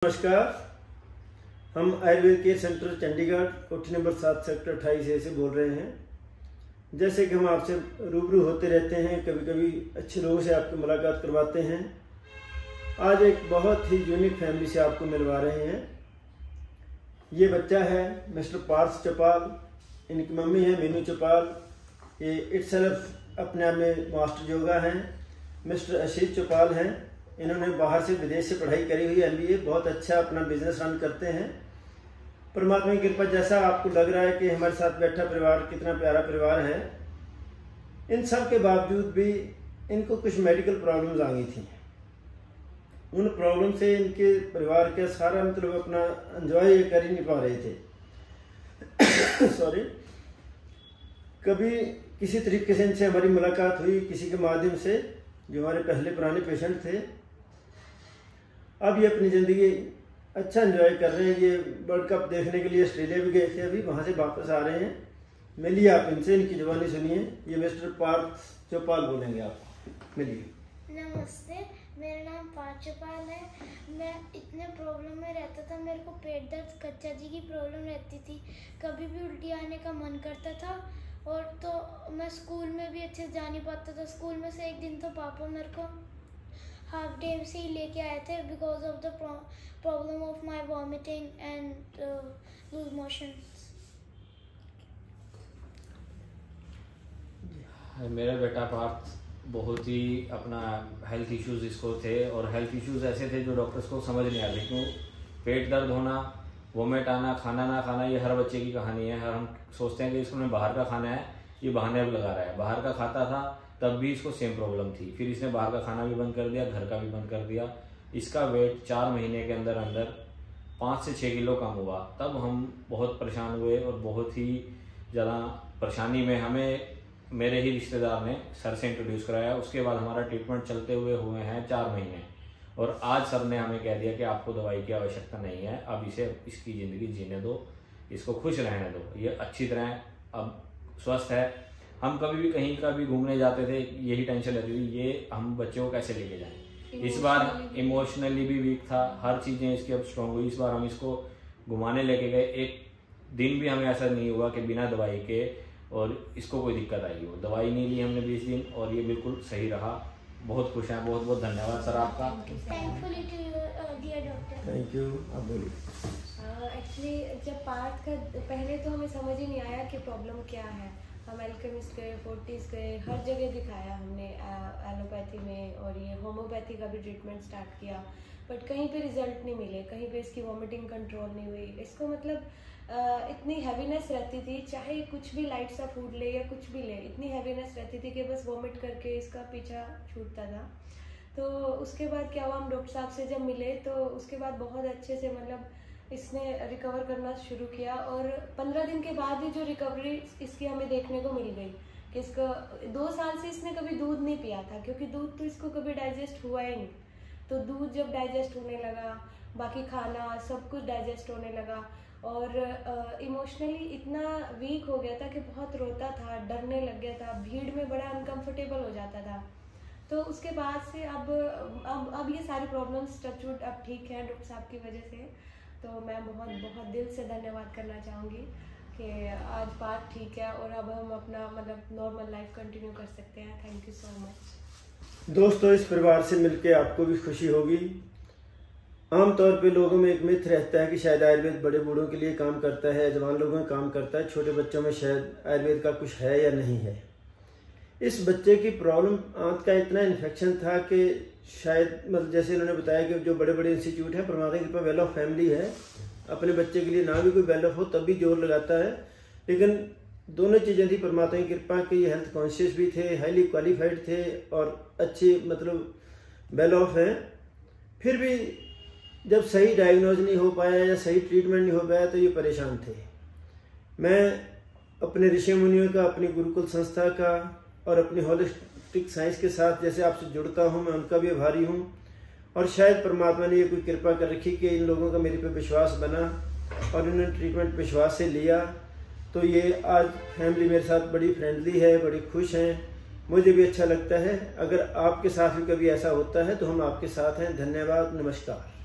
नमस्कार। हम Ayurveda care centre Chandigarh कोठी नंबर 7 सेक्टर 28 से बोल रहे हैं। जैसे कि हम आपसे रूबरू होते रहते हैं, कभी कभी अच्छे लोगों से आपकी मुलाकात करवाते हैं। आज एक बहुत ही यूनिक फैमिली से आपको मिलवा रहे हैं। ये बच्चा है मिस्टर पार्थ चौपाल, इनकी मम्मी है मीनू चौपाल। ये इटसेल्फ अपने आप में मास्टर योगा हैं। मिस्टर आशीष चौपाल हैं, इन्होंने बाहर से विदेश से पढ़ाई करी हुई MBA, बहुत अच्छा अपना बिजनेस रन करते हैं। परमात्मा की कृपा, जैसा आपको लग रहा है कि हमारे साथ बैठा परिवार कितना प्यारा परिवार है, इन सब के बावजूद भी इनको कुछ मेडिकल प्रॉब्लम्स आ गई थी। उन प्रॉब्लम से इनके परिवार के सारा मतलब अपना एंजॉय कर ही नहीं पा रहे थे। सॉरी। कभी किसी तरीके से इनसे हमारी मुलाकात हुई किसी के माध्यम से, जो हमारे पहले पुराने पेशेंट थे। अब ये अपनी ज़िंदगी अच्छा एंजॉय कर रहे हैं। ये वर्ल्ड कप देखने के लिए ऑस्ट्रेलिया भी गए थे, अभी वहाँ से वापस आ रहे हैं। मिलिए आप इनसे, इनकी जुबानी सुनिए। ये मिस्टर पार्थ चौपाल बोलेंगे, आप मिलिए। नमस्ते, मेरा नाम पार्थ चौपाल है। मैं इतने प्रॉब्लम में रहता था, मेरे को पेट दर्द, कच्चा जी की प्रॉब्लम रहती थी, कभी भी उल्टी आने का मन करता था। और तो मैं स्कूल में भी अच्छे से जा नहीं पाता था। स्कूल में से एक दिन तो पापा मेरे को हाफ डे से ही लेके आए थे because of the problem of my vomiting and loose motions. मेरा बेटा पार्थ बहुत ही अपना हेल्थ इश्यूज इसको थे, और हेल्थ इश्यूज ऐसे थे जो डॉक्टर्स को समझ नहीं आते। क्यों पेट दर्द होना, वोमिट आना, खाना ना खाना, ये हर बच्चे की कहानी है। हम सोचते हैं कि इसको बाहर का खाना है, ये बहाने अब लगा रहा है। बाहर का खाता था तब भी इसको सेम प्रॉब्लम थी, फिर इसने बाहर का खाना भी बंद कर दिया, घर का भी बंद कर दिया। इसका वेट 4 महीने के अंदर अंदर 5 से 6 किलो कम हुआ। तब हम बहुत परेशान हुए, और बहुत ही ज़्यादा परेशानी में हमें मेरे ही रिश्तेदार ने सर से इंट्रोड्यूस कराया। उसके बाद हमारा ट्रीटमेंट चलते हुए हैं 4 महीने, और आज सर ने हमें कह दिया कि आपको दवाई की आवश्यकता नहीं है, अब इसे इसकी ज़िंदगी जीने दो, इसको खुश रहने दो। ये अच्छी तरह अब स्वस्थ है। हम कभी भी कहीं का भी घूमने जाते थे, यही टेंशन रहती थी, ये हम बच्चों को कैसे लेके जाएं। इस बार इमोशनली भी वीक था, हर चीज़ें इसकी अब स्ट्रांग हुई। इस बार हम इसको घुमाने लेके गए, एक दिन भी हमें ऐसा नहीं हुआ कि बिना दवाई के और इसको कोई दिक्कत आई हो। दवाई नहीं ली हमने 20 दिन, और ये बिल्कुल सही रहा। बहुत खुश हैं। बहुत बहुत धन्यवाद सर आपका। Thankfully to you dear doctor. Thank you. आप बोलिए। एक्चुअली जब पार्थ का पहले तो हमें समझ ही नहीं आया कि प्रॉब्लम क्या है। हम एल्केमिस्ट गए, फोर्टिस गए, हर जगह दिखाया हमने एलोपैथी में, और ये होम्योपैथी का भी ट्रीटमेंट स्टार्ट किया, बट कहीं पे रिजल्ट नहीं मिले। कहीं पे इसकी वॉमिटिंग कंट्रोल नहीं हुई। इसको मतलब इतनी हैवीनेस रहती थी, चाहे कुछ भी लाइट सा फूड ले या कुछ भी ले, इतनी हैवीनेस रहती थी कि बस वॉमिट करके इसका पीछा छूटता था। तो उसके बाद क्या हुआ, हम डॉक्टर साहब से जब मिले तो उसके बाद बहुत अच्छे से मतलब इसने रिकवर करना शुरू किया, और 15 दिन के बाद ही जो रिकवरी इसकी हमें देखने को मिल गई कि इसको 2 साल से इसने कभी दूध नहीं पिया था, क्योंकि दूध तो इसको कभी डाइजेस्ट हुआ ही नहीं। तो दूध जब डाइजेस्ट होने लगा, बाकी खाना सब कुछ डाइजेस्ट होने लगा, और इमोशनली इतना वीक हो गया था कि बहुत रोता था, डरने लग गया था, भीड़ में बड़ा अनकंफर्टेबल हो जाता था। तो उसके बाद से अब ये सारी प्रॉब्लम्स टचवुड अब ठीक है डॉक्टर साहब की वजह से। तो मैं बहुत बहुत दिल से धन्यवाद करना चाहूँगी कि आज बात ठीक है, और अब हम अपना मतलब नॉर्मल लाइफ कंटिन्यू कर सकते हैं। Thank you so much. दोस्तों, इस परिवार से मिलके आपको भी खुशी होगी। आमतौर पे लोगों में एक मिथ रहता है कि शायद आयुर्वेद बड़े बूढ़ों के लिए काम करता है, जवान लोगों में काम करता है, छोटे बच्चों में शायद आयुर्वेद का कुछ है या नहीं है। इस बच्चे की प्रॉब्लम आंत का इतना इन्फेक्शन था कि शायद मतलब जैसे इन्होंने बताया कि जो बड़े बड़े इंस्टीट्यूट है, परमात्मा की कृपा वेल ऑफ फैमिली है, अपने बच्चे के लिए ना भी कोई वेल ऑफ हो तब भी जोर लगाता है। लेकिन दोनों चीज़ें थी परमात्मा की कृपा कि ये हेल्थ कॉन्शियस भी थे, हाईली क्वालिफाइड थे, और अच्छे मतलब वेल ऑफ हैं। फिर भी जब सही डायग्नोज नहीं हो पाया या सही ट्रीटमेंट नहीं हो पाया तो ये परेशान थे। मैं अपने ऋषि मुनियों का, अपनी गुरुकुल संस्था का और अपनी होलिस्टिक साइंस के साथ जैसे आपसे जुड़ता हूँ, मैं उनका भी आभारी हूँ। और शायद परमात्मा ने ये कोई कृपा कर रखी कि इन लोगों का मेरे पे विश्वास बना, और इन्होंने ट्रीटमेंट विश्वास से लिया। तो ये आज फैमिली मेरे साथ बड़ी फ्रेंडली है, बड़ी खुश हैं, मुझे भी अच्छा लगता है। अगर आपके साथ भी कभी ऐसा होता है तो हम आपके साथ हैं। धन्यवाद, नमस्कार।